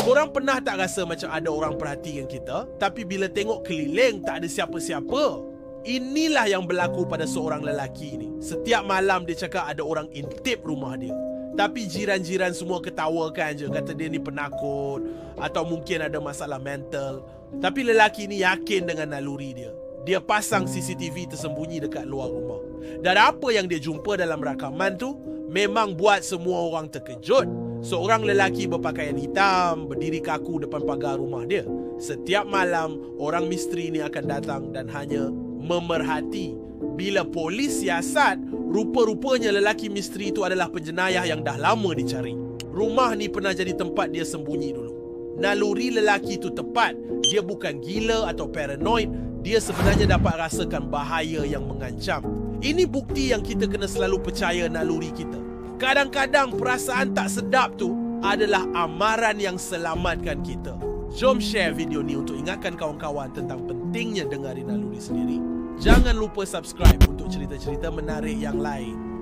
Korang pernah tak rasa macam ada orang perhatikan kita, tapi bila tengok keliling tak ada siapa-siapa? Inilah yang berlaku pada seorang lelaki ni. Setiap malam dia cakap ada orang intip rumah dia, tapi jiran-jiran semua ketawakan je, kata dia ni penakut atau mungkin ada masalah mental. Tapi lelaki ni yakin dengan naluri dia. Dia pasang CCTV tersembunyi dekat luar rumah. Dan apa yang dia jumpa dalam rakaman tu memang buat semua orang terkejut. Seorang lelaki berpakaian hitam berdiri kaku depan pagar rumah dia. Setiap malam orang misteri ni akan datang dan hanya memerhati. Bila polis siasat, rupa-rupanya lelaki misteri itu adalah penjenayah yang dah lama dicari. Rumah ni pernah jadi tempat dia sembunyi dulu. Naluri lelaki itu tepat. Dia bukan gila atau paranoid. Dia sebenarnya dapat rasakan bahaya yang mengancam. Ini bukti yang kita kena selalu percaya naluri kita. Kadang-kadang perasaan tak sedap tu adalah amaran yang selamatkan kita. Jom share video ni untuk ingatkan kawan-kawan tentang pentingnya dengarin naluri sendiri. Jangan lupa subscribe untuk cerita-cerita menarik yang lain.